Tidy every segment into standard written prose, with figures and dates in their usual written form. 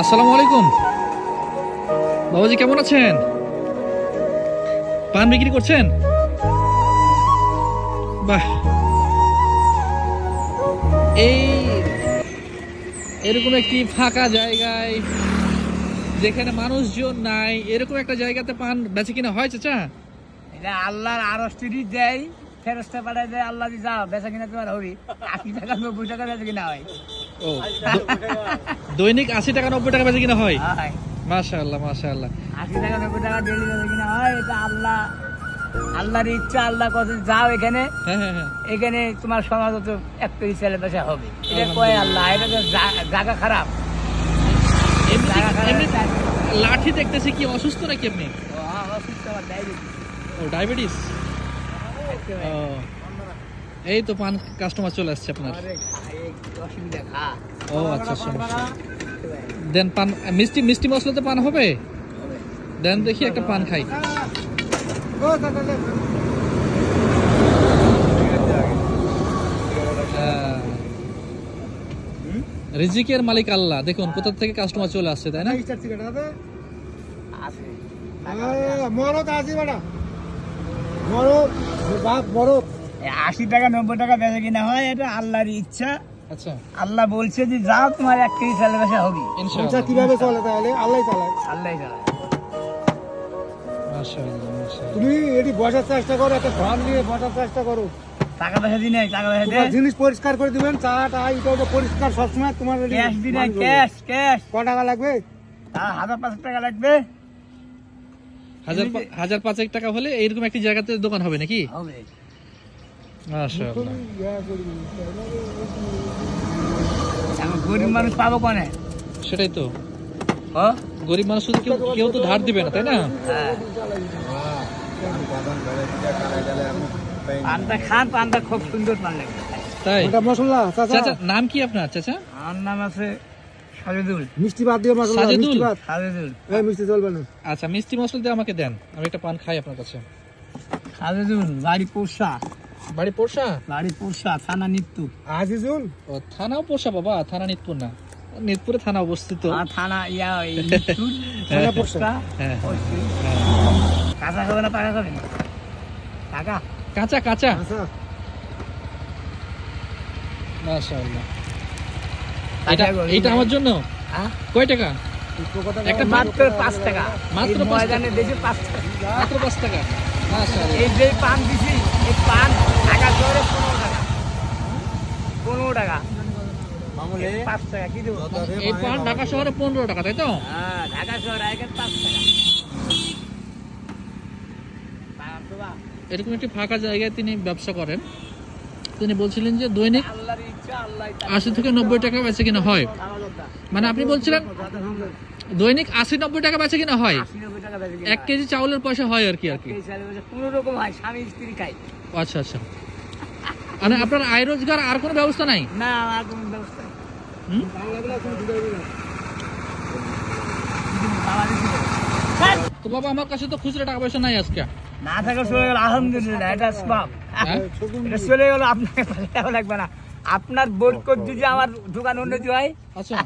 আসসালামু আলাইকুম বাবাজি, কেমন আছেন? পান বিক্রি করছেন? বাহ, এরকম একটি ফাঁকা জায়গায় যেখানে মানুষজন নাই, এরকম একটা জায়গাতে পান বেচে কিনা হয় চাচা? এটা আল্লাহর আরশটি দেয়, ফেরেশতা পাঠায় দেয়, আল্লাহ দি যাও বেচা কিনা তোমার হবি। 80 টাকা 90 টাকা বেচা কিনা হয়। ও, দৈনিক 80 টাকা 90 টাকা বেচে কিনা হয়? হয়, মাশাআল্লাহ মাশাআল্লাহ। 80 টাকা 90 টাকা ডেইলি বেচা কিনা হয়। এটা আল্লাহর ইচ্ছা। আল্লাহ কত যাও এখানে, হ্যাঁ হ্যাঁ হ্যাঁ, এখানে তোমার সমাজ তো একটা ছেলে বেচা হবে। এটা কয় আল্লাহ। এটা তো জায়গা খারাপ। এমনি লাঠি দেখতেছি, কি অসুস্থ নাকি আপনি? অসুস্থ, আমার ডায়াবেটিস। ও, ডায়াবেটিস। ও, এই তো পান কাস্টমার চলে আসছে আপনার। অসুবিধা খা। ও আচ্ছা, সমস্যা। দেন পান, মিষ্টি মশলাতে পান হবে? দেন দেখি একটা পান খাই। রিজিকের মালিক আল্লাহ। দেখুন কোথা থেকে কাস্টমার চলে আসছে, তাই না? 80 টাকা 90 টাকা বেচা কিনা হয়। এটা আল্লাহর ইচ্ছা। আচ্ছা, আল্লাহ বলছে যে যাও তোমার 1 কেজি চালের বেচা হবে। ইনশাআল্লাহ। কিভাবে চলে তাহলে? আল্লাহ চালায়। আল্লাহ চালায়। মাশাআল্লাহ মাশাআল্লাহ। তুমি এটি বসার চেষ্টা করো, একটা ঘর নিয়ে বসার চেষ্টা করো। টাকা পয়সা দিই নাই, টাকা পয়সা দে। তোমার জিনিস পরিষ্কার করে দিবেন, চাটা এটা পরিষ্কার সবসময়। তোমার ক্যাশ দিই নাই, ক্যাশ। ক টাকা লাগবে? 1500 টাকা লাগবে। 1005 টাকা হলে এইরকম একটি জায়গাতে দোকান হবে নাকি? হবে। মাশাআল্লাহ। এখন গরিব মানুষ পাবো কোনে? সেটাই তো, ও গরিব মানুষ শুধু কেউ তো ধার দিবে না, তাই না? হ্যাঁ, পানটা খান, পানটা খুব সুন্দর পান লাগবে। তাই? ওটা মশলা চাচা। চাচা, নাম কি আপনার চাচা? আমার নাম আছে সাজেদুল। মিষ্টি বাদ দিও, মশলা সাজেদুল? মিষ্টি বাদ। সাজেদুল। এই মিষ্টি চলবে না। আচ্ছা, মিষ্টি মশলা দিয়ে আমাকে দেন, আমি একটা পান খাই আপনার কাছে। সাজেদুল, বাড়ি পোষা। বাড়ি পোরশা? বাড়ি পোষা, থানা নিত্যু। আজিজুল। ও, থানাও পোরশা বাবা, থানা নিতপুর না। নিতপুরে থানা অবস্থিত। থানা নিত্যু। থানা পোষা। হ্যাঁ, কাঁচা খাবে না পাকা খাবে? টাকা কাঁচা কাঁচা। আচ্ছা, মাশাআল্লাহ। এটা এটা আমার জন্য কয় টাকা? একটা মাত্র 5 টাকা। মাত্র এই 5 টাকা? ময়দানে দেশে 5 টাকা। মাত্র 5 টাকা। মাশাআল্লাহ। এই যে পান দিছি, এই পান ঢাকা শহরে 15 টাকা। 15 টাকা। 5 টাকা কি দেবো? এই পান ঢাকা শহরে 15 টাকা, তাই তো? হ্যাঁ, ঢাকা শহরে আগে 5 টাকা। এরকম একটি ফাঁকা জায়গায় তিনি ব্যবসা করেন। তিনি বলছিলেন যে দৈনিক আল্লাহর ইচ্ছা, আল্লাহ 80 থেকে 90 টাকা বেচে কিনা হয়। মানে আপনি বলছিলেন দৈনিক 80-90 টাকা বেচে কিনা হয়। 80-90 টাকা বেচে কিনা 1 কেজি চাউলের পয়সা হয় আর কি। কোনো রকম হয়, স্বামী স্ত্রী খাই। আচ্ছা আচ্ছা, মানে আপনার আয় রোজগার আর কোনো ব্যবস্থা নাই? না, আর কোনো ব্যবস্থা নেই। তো বাবা, আমার কাছে তো খুচরা টাকা পয়সা নাই আজকে। না থাকা চলে গেল, আলহামদুলিল্লাহ, এটা সব। এটা চলে গেল, আপনাকে টাকা লাগবে না। আপনার বরকত যদি আমার দোকান উন্নতি হয়। আচ্ছা,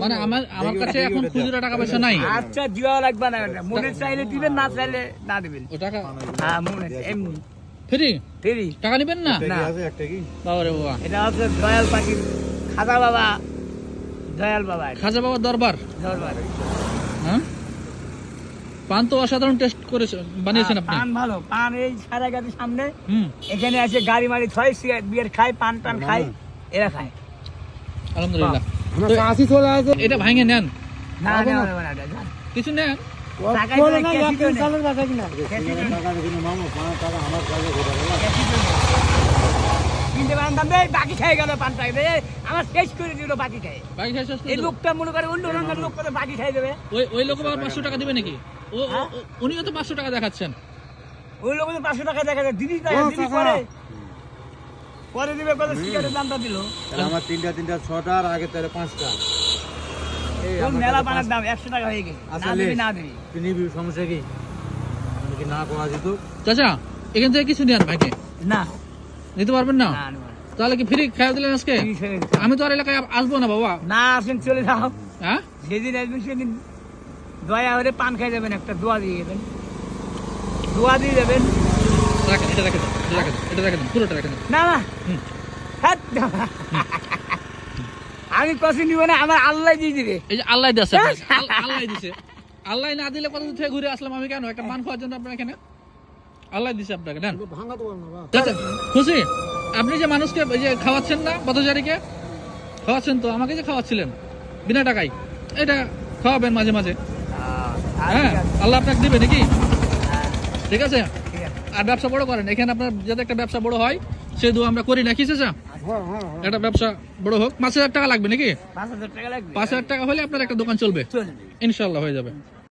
মানে আমার কাছে এখন খুচরা টাকা পয়সা নাই। আচ্ছা, দেওয়া লাগবে না। মনে চাইলে দিবেন, না চাইলে না দিবেন। ও টাকা হ্যাঁ, মনে এমনি ফ্রি ফ্রি। টাকা নেবেন না? না, বাবা রে বাবা। এটা হচ্ছে দয়াল পাখির খাজা বাবা, দয়াল বাবা, খাজা বাবার দরবার। দরবার। হ্যাঁ, পান তো অসাধারণ টেস্ট করেছেন, বানিয়েছেন আপনি। পান ভালো। পান এই সারাগাতির সামনে হুম, এখানে আছে গাড়ি মারি থয়, বিয়ার খায়, পান টান খায়, এরা খায়। আলহামদুলিল্লাহ। আমরা তো চাষি চলে আসে। এটা ভাঙে নেন, না না না, যান। কিছু নেন। টাকা বলে দিলে না, ক্যাশই এক কেজি তো চালের বাসা কিনা। কিনতে পারতাম রে, বাকি খেয়ে গেল পানটা রে, আমার শেষ করে দিল বাকি খেয়ে। বাকি শেষ শেষ করে এই দেবো। লোকটা মনে করে অন্য রঙের লোক করে বাকি খেয়ে দেবে। ওই লোক আবার 500 টাকা দিবে নাকি? উনিও তো 500 টাকা দেখাচ্ছেন। ওই লোক 500 টাকা দেখা যায়, দিদি পরে দিবে, কত সিগারেটের দামটা দিল। আমার 3টা 6টা আর আগে তাহলে 5টা। মেলা পানের দাম 100 টাকা হয়ে গেছে। না দিবি, না দিবি। তুই নিবি, সমস্যা কি? আমি কি না কোয়া যেত? চাচা, এখান থেকে কিছু নেন ভাইকে। না, নিতে পারবেন না? না, না। তাহলে কি ফ্রি খাওয়া দিলেন আজকে? আমি তো আর এলাকায় আসবো না বাবা। না আসেন, চলে যাও। হ্যাঁ, যেদিন আসবেন সেদিন দয়া করে পান খাই যাবেন, একটা দোয়া দিয়ে যাবেন, দোয়া দিয়ে যাবেন। রাখেন, এটা রেখে দেন, এটা রেখে দেন, পুরোটা রেখে দেন। না না হাত দাও। আমি কষ্ট নিব না, আমার আল্লাহ দিয়ে দিবে। এই যে আল্লাহ দিয়েছে, আল্লাহ দিছে। আল্লাহ না দিলে কত দূর থেকে ঘুরে আসলাম আমি, কেন একটা মান খাওয়ার জন্য আপনার এখানে আল্লাহ দিছে আপনাকে। দেন, ভাঙাতে পারবো না আচ্ছা, খুশি আপনি যে মানুষকে এই যে খাওয়াচ্ছেন না, পথচারীকে খাওয়াচ্ছেন, তো আমাকে যে খাওয়াচ্ছিলেন বিনা টাকায়, এটা খাওয়াবেন মাঝে মাঝে। হ্যাঁ, আল্লাহ আপনাকে দিবে নাকি? ঠিক আছে। ঠিক আছে। আর ব্যবসা বড় করেন, এখানে আপনার যাতে একটা ব্যবসা বড় হয় সে দু আমরা করি নাকি চাচা? হ্যাঁ হ্যাঁ একটা ব্যবসা বড় হোক। 5,000 টাকা লাগবে নাকি? 5,000 টাকা লাগবে। 5,000 টাকা হলে আপনার একটা দোকান চলবে, চলবে। ইনশাল্লাহ হয়ে যাবে।